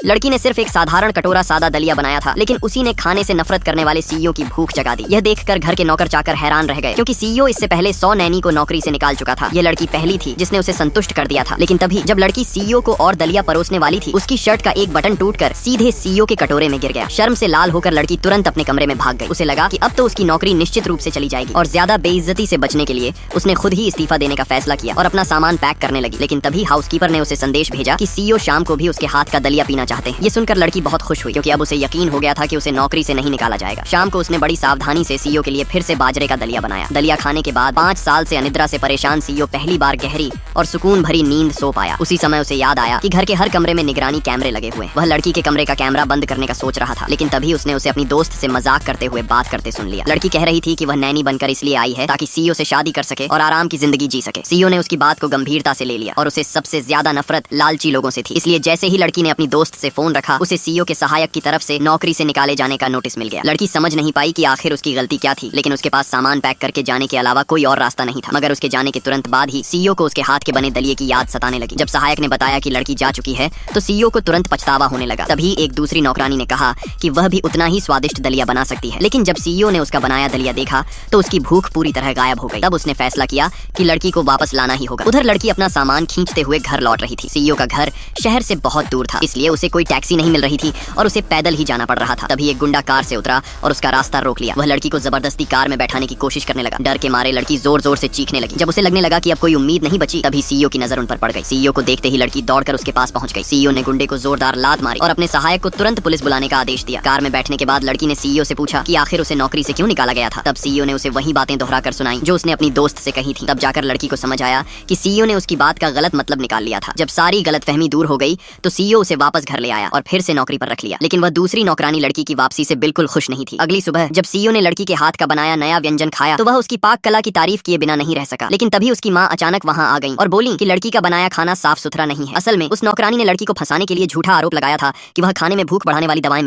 लड़की ने सिर्फ एक साधारण कटोरा सादा दलिया बनाया था, लेकिन उसी ने खाने से नफरत करने वाले सीईओ की भूख जगा दी। यह देखकर घर के नौकर चाकर हैरान रह गए, क्योंकि सीईओ इससे पहले 100 नैनी को नौकरी से निकाल चुका था। यह लड़की पहली थी जिसने उसे संतुष्ट कर दिया था। लेकिन तभी जब लड़की सीईओ को और दलिया परोसने वाली थी, उसकी शर्ट का एक बटन टूटकर सीधे सीईओ के कटोरे में गिर गया। शर्म से लाल होकर लड़की तुरंत अपने कमरे में भाग गई। उसे लगा कि अब तो उसकी नौकरी निश्चित रूप से चली जाएगी, और ज्यादा बेइज्जती से बचने के लिए उसने खुद ही इस्तीफा देने का फैसला किया और अपना सामान पैक करने लगी। लेकिन तभी हाउसकीपर ने उसे संदेश भेजा कि सीईओ शाम को भी उसके हाथ का दलिया पीना चाहते हैं। ये सुनकर लड़की बहुत खुश हुई, क्योंकि अब उसे यकीन हो गया था कि उसे नौकरी से नहीं निकाला जाएगा। शाम को उसने बड़ी सावधानी से सीईओ के लिए फिर से बाजरे का दलिया बनाया। दलिया खाने के बाद 5 साल से अनिद्रा से परेशान सीईओ पहली बार गहरी और सुकून भरी नींद सो पाया। उसी समय उसे याद आया कि घर के हर कमरे में निगरानी कैमरे लगे हुए। वह लड़की के कमरे का कैमरा बंद करने का सोच रहा था, लेकिन तभी उसने उसे अपनी दोस्त से मजाक करते हुए बात करते सुन लिया। लड़की कह रही थी कि वह नैनी बनकर इसलिए आई है ताकि सीईओ से शादी कर सके और आराम की जिंदगी जी सके। सीईओ ने उसकी बात को गंभीरता से ले लिया, और उसे सबसे ज्यादा नफरत लालची लोगों से थी। इसलिए जैसे ही लड़की ने अपनी दोस्त से फोन रखा, उसे सीईओ के सहायक की तरफ से नौकरी से निकाले जाने का नोटिस मिल गया। लड़की समझ नहीं पाई कि आखिर उसकी गलती क्या थी, लेकिन उसके पास सामान पैक करके जाने के अलावा कोई और रास्ता नहीं था। मगर उसके जाने के तुरंत बाद ही सीईओ को उसके हाथ के बने दलिये की याद सताने लगी। जब सहायक ने बताया कि लड़की जा चुकी है, तो सीईओ को तुरंत पछतावा होने लगा। तभी एक दूसरी नौकरानी ने कहा कि वह भी उतना ही स्वादिष्ट दलिया बना सकती है। लेकिन जब सीईओ ने उसका बनाया दलिया देखा, तो उसकी भूख पूरी तरह गायब हो गई। तब उसने फैसला किया कि लड़की को वापस लाना ही होगा। उधर लड़की अपना सामान खींचते हुए घर लौट रही थी। सीईओ का घर शहर से बहुत दूर था, इसलिए उसे कोई टैक्सी नहीं मिल रही थी और उसे पैदल ही जाना पड़ रहा था। तभी एक गुंडा कार से उतरा और उसका रास्ता रोक लिया। वह लड़की को जबरदस्ती कार में बैठाने की कोशिश करने लगा। डर के मारे लड़की जोर जोर से चीखने लगी। जब उसे लगने लगा कि अब कोई उम्मीद नहीं बची, तभी सीईओ की नजर उन पर पड़ गई। सीईओ को देखते ही लड़की दौड़कर उसके पास पहुंच गई। सीईओ ने गुंडे को जोरदार लात मारी और अपने सहायक को तुरंत पुलिस बुलाने का आदेश दिया। कार में बैठने के बाद लड़की ने सीईओ से पूछा कि आखिर उसे नौकरी से क्यों निकाला गया था। तब सीईओ ने उसे वही बातें दोहराकर सुनाई जो उसने अपनी दोस्त से कही थी। तब जाकर लड़की को समझ आया कि सीईओ ने उसकी बात का गलत मतलब निकाल लिया था। जब सारी गलतफहमी दूर हो गई, तो सीईओ उसे वापस घर ले आया और फिर से नौकरी पर रख लिया। लेकिन वह दूसरी नौकरानी लड़की की वापसी से बिल्कुल खुश नहीं थी। अगली सुबह जब सीईओ ने लड़की के हाथ का बनाया नया व्यंजन खाया, तो वह उसकी पाक कला की तारीफ किए बिना नहीं रह सका। लेकिन तभी उसकी माँ अचानक वहाँ आ गई और बोली कि लड़की का बनाया खाना साफ सुथरा नहीं है। असल में उस नौकरानी ने लड़की को फंसाने के लिए झूठा आरोप लगाया था कि वह खाने में भूख बढ़ाने वाली दवाएं